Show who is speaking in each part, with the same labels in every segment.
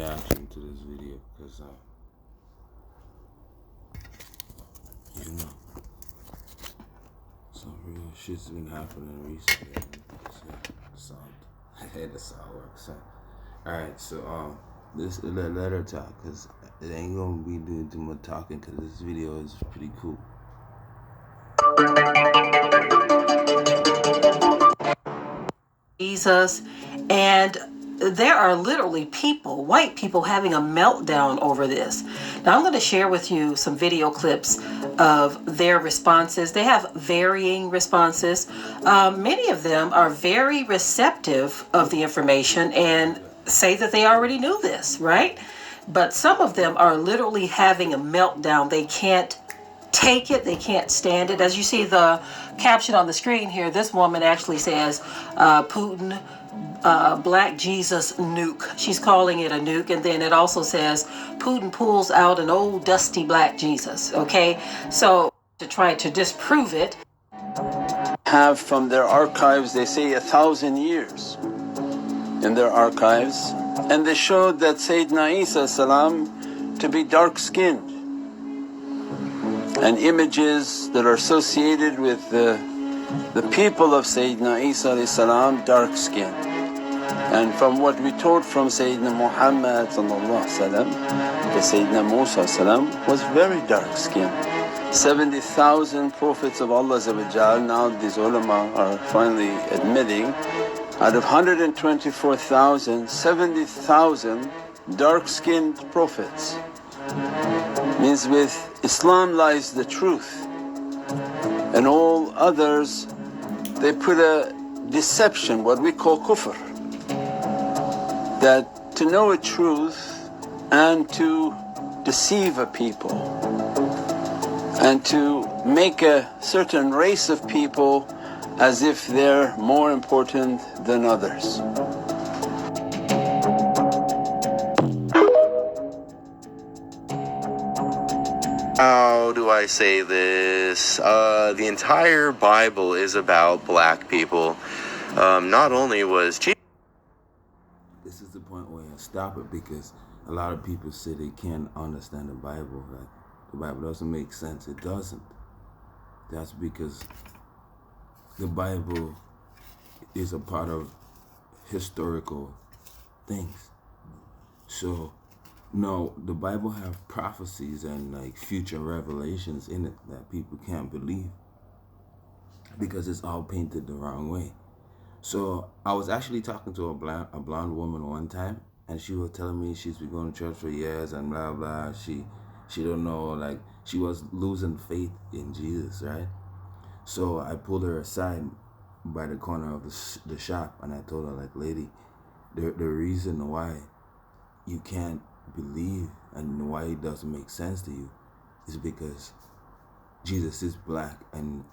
Speaker 1: reaction to this video because, you know, some real shit's been happening recently. The sound, the sound works. Alright, so, this is a letter talk because it ain't gonna be doing too much talking because this video is pretty cool.
Speaker 2: Jesus, and there are literally people, white people, having a meltdown over this. Now, I'm going to share with you some video clips of their responses. They have varying responses. Many of them are very receptive of the information and say that they already knew this, right? But some of them are literally having a meltdown. They can't take it. They can't stand it. As you see the caption on the screen here, this woman actually says, Putin, Black Jesus nuke. She's calling it a nuke. And then it also says, Putin pulls out an old dusty black Jesus. Okay. So to try to disprove it.
Speaker 3: Have from their archives, they say 1,000 years in their archives. And they showed that Sayyidina Isa salam to be dark-skinned. And images that are associated with the people of Sayyidina Isa salam, dark-skinned. And from what we taught from Sayyidina Muhammad sallallahu alaihi wasallam, that Sayyidina Musa salam was very dark-skinned. 70,000 prophets of Allah now these ulama are finally admitting, out of 124,000, 70,000 dark-skinned prophets. Means with Islam lies the truth, and all others they put a deception, what we call kufr, that to know a truth and to deceive a people and to make a certain race of people as if they're more important than others.
Speaker 4: How do I say this? The entire Bible is about black people. Not only was Jesus...
Speaker 1: This is the point where I stop it because a lot of people say they can't understand the Bible. Like, the Bible doesn't make sense. It doesn't. That's because the Bible is a part of historical things. So, no, the Bible have prophecies and like future revelations in it that people can't believe because it's all painted the wrong way. So I was actually talking to a blonde woman one time, and she was telling me she's been going to church for years and blah blah. She don't know, like she was losing faith in Jesus, right? So I pulled her aside by the corner of the shop, and I told her, like, lady, the reason why you can't believe and why it doesn't make sense to you is because Jesus is black and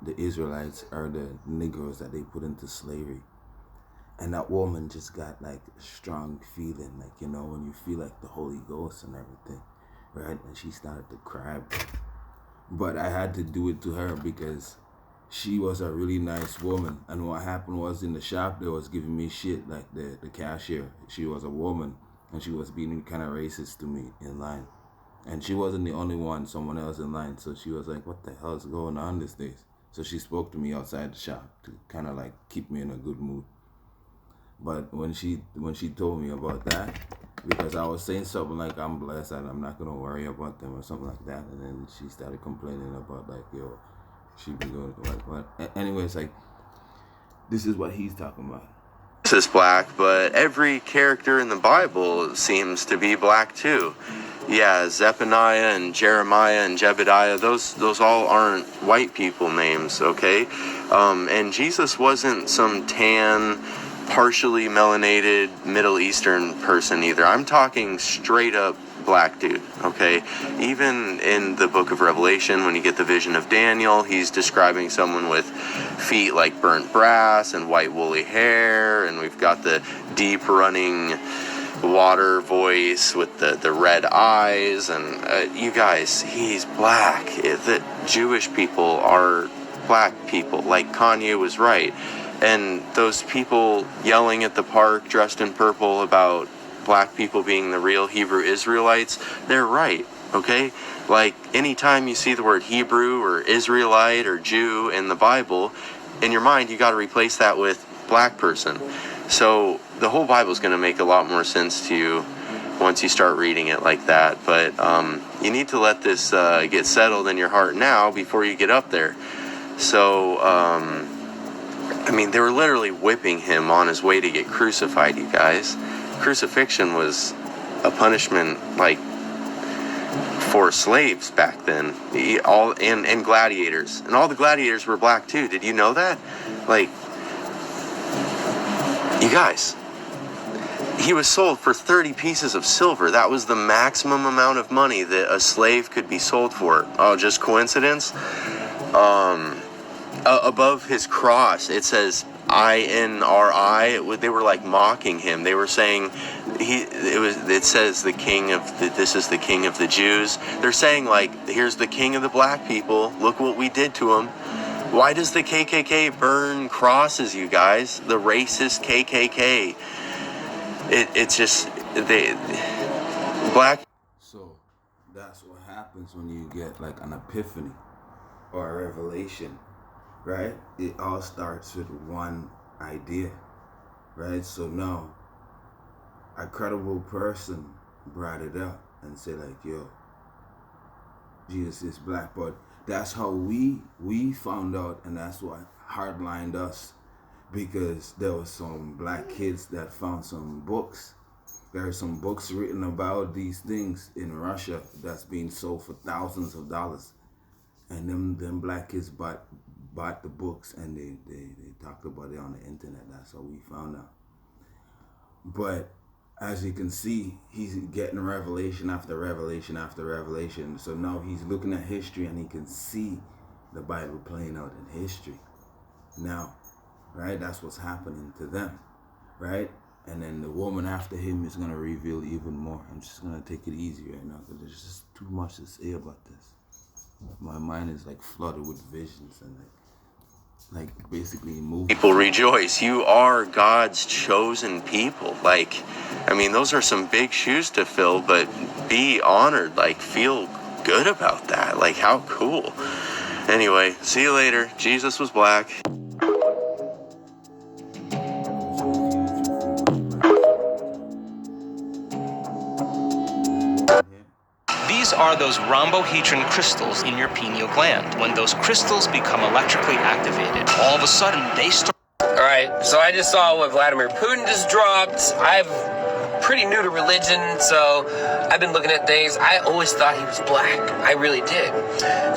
Speaker 1: the Israelites are the Negroes that they put into slavery. And that woman just got like a strong feeling, like, you know, when you feel like the Holy Ghost and everything, right? And she started to cry. But I had to do it to her because she was a really nice woman. And what happened was, in the shop they was giving me shit, like the cashier, she was a woman. And she was being kind of racist to me in line. And she wasn't the only one, someone else in line. So she was like, what the hell is going on these days? So she spoke to me outside the shop to kind of like keep me in a good mood. But when she told me about that, because I was saying something like, I'm blessed and I'm not going to worry about them or something like that. And then she started complaining about like, yo, she be going to like what? Anyways, like, this is what he's talking about.
Speaker 4: is black, but every character in the Bible seems to be black too. Yeah, Zephaniah and Jeremiah and Jebediah, those all aren't white people names, okay? And Jesus wasn't some tan, partially melanated Middle Eastern person either. I'm talking straight up black dude, okay? Even in the book of Revelation, when you get the vision of Daniel, he's describing someone with feet like burnt brass and white woolly hair, and we've got the deep running water voice with the red eyes, and you guys, he's black. The Jewish people are black people, like Kanye was right. And those people yelling at the park dressed in purple about black people being the real Hebrew Israelites, they're right, okay? Like, anytime you see the word Hebrew or Israelite or Jew in the Bible, in your mind, you got to replace that with black person. So the whole Bible is going to make a lot more sense to you once you start reading it like that. But you need to let this get settled in your heart now before you get up there. So, I mean, they were literally whipping him on his way to get crucified, you guys. Crucifixion was a punishment, like, for slaves back then, and gladiators. And all the gladiators were black too. Did you know that? Like, you guys, he was sold for 30 pieces of silver. That was the maximum amount of money that a slave could be sold for. Oh, just coincidence? Above his cross, it says INRI. They were like mocking him. They were saying it says this is the king of the Jews. They're saying, like, here's the king of the black people. Look what we did to him. Why does the KKK burn crosses, you guys? The racist KKK. It's just black.
Speaker 1: So that's what happens when you get like an epiphany or a revelation, right? It all starts with one idea, right? So now a credible person brought it up and said, like, yo, Jesus is black. But that's how we found out, and that's what hardlined us, because there was some black kids that found some books. There are some books written about these things in Russia that's being sold for thousands of dollars. And them black kids bought the books, and they talked about it on the internet. That's how we found out. But as you can see, he's getting revelation after revelation after revelation. So now he's looking at history, and he can see the Bible playing out in history now, right? That's what's happening to them, right? And then the woman after him is going to reveal even more. I'm just going to take it easy right now, because there's just too much to say about this. My mind is like flooded with visions and like basically moving.
Speaker 4: People rejoice. You are God's chosen people. Like, I mean, those are some big shoes to fill, but be honored. Like, feel good about that. Like, how cool. Anyway, see you later. Jesus was black.
Speaker 5: These are those rhombohedron crystals in your pineal gland. When those crystals become electrically activated, all of a sudden they start...
Speaker 6: Alright, so I just saw what Vladimir Putin just dropped. I'm pretty new to religion, so I've been looking at things. I always thought he was black. I really did.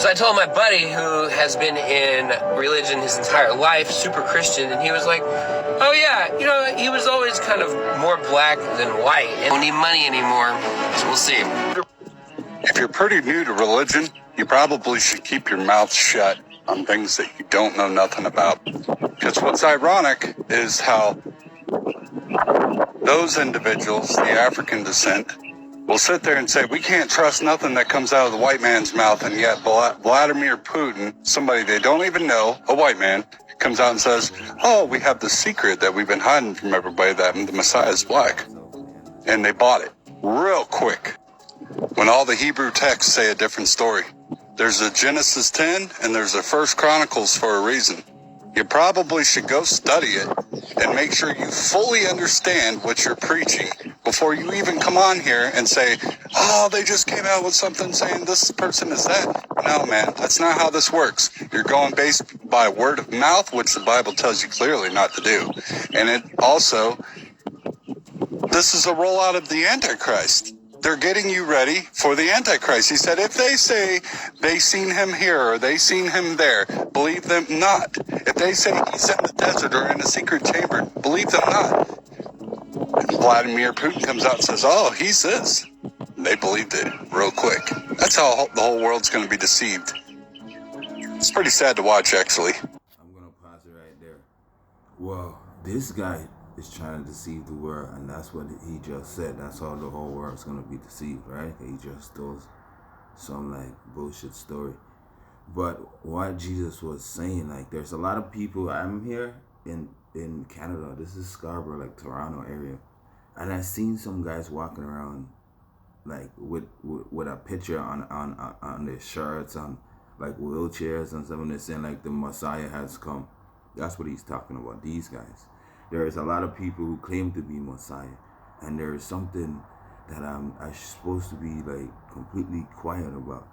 Speaker 6: So I told my buddy, who has been in religion his entire life, super Christian, and he was like, oh yeah, you know, he was always kind of more black than white. And don't need money anymore, so we'll see.
Speaker 7: If you're pretty new to religion, you probably should keep your mouth shut on things that you don't know nothing about. Because what's ironic is how those individuals, the African descent, will sit there and say, we can't trust nothing that comes out of the white man's mouth, and yet Vladimir Putin, somebody they don't even know, a white man, comes out and says, oh, we have the secret that we've been hiding from everybody, that the Messiah is black. And they bought it real quick. When all the Hebrew texts say a different story. There's a Genesis 10 and there's a First Chronicles for a reason. You probably should go study it and make sure you fully understand what you're preaching before you even come on here and say, oh, they just came out with something saying this person is that. No, man, that's not how this works. You're going based by word of mouth, which the Bible tells you clearly not to do. And it also, this is a rollout of the Antichrist. They're getting you ready for the Antichrist. He said, if they say they seen him here or they seen him there, believe them not. If they say he's in the desert or in a secret chamber, believe them not. And Vladimir Putin comes out and says, oh, he's this. And they believed it real quick. That's how the whole world's going to be deceived. It's pretty sad to watch, actually.
Speaker 1: I'm going to pause it right there. Well, this guy is trying to deceive the world, and that's what he just said. That's how the whole world's gonna be deceived, right? He just told some like bullshit story. But what Jesus was saying, like, there's a lot of people. I'm here in Canada. This is Scarborough, like Toronto area, And I seen some guys walking around like with a picture on their shirts, on like wheelchairs and stuff, and they're saying like the Messiah has come. That's what he's talking about, these guys. There is a lot of people who claim to be Messiah, and there is something that I'm supposed to be like completely quiet about,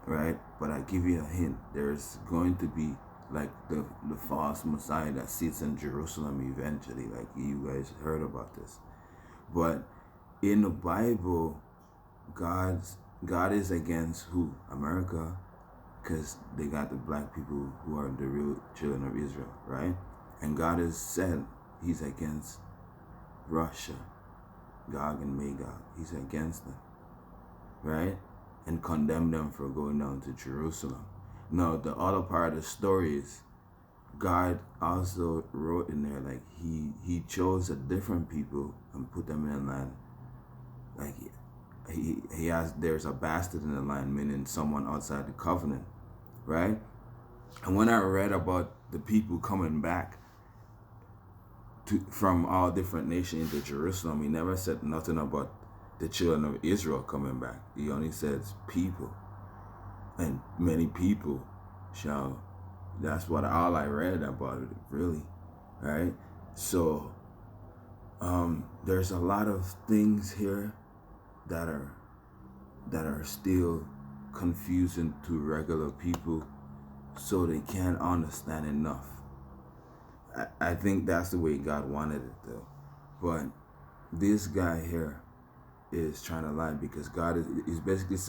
Speaker 1: right? But I give you a hint. There's going to be like the false Messiah that sits in Jerusalem eventually. Like you guys heard about this. But in the Bible, God is against who? America, because they got the black people who are the real children of Israel, right? And God has said he's against Russia, Gog and Magog. He's against them, right? And condemn them for going down to Jerusalem. Now, the other part of the story is God also wrote in there, like he chose a different people and put them in a land. Like he has, there's a bastard in the land, meaning someone outside the covenant, right? And when I read about the people coming back from all different nations into Jerusalem, he never said nothing about the children of Israel coming back. He only says people, and many people shall. That's what all I read about it, really, right? So there's a lot of things here that are still confusing to regular people, so they can't understand enough. I think that's the way God wanted it, though. But this guy here is trying to lie, because God is basically saying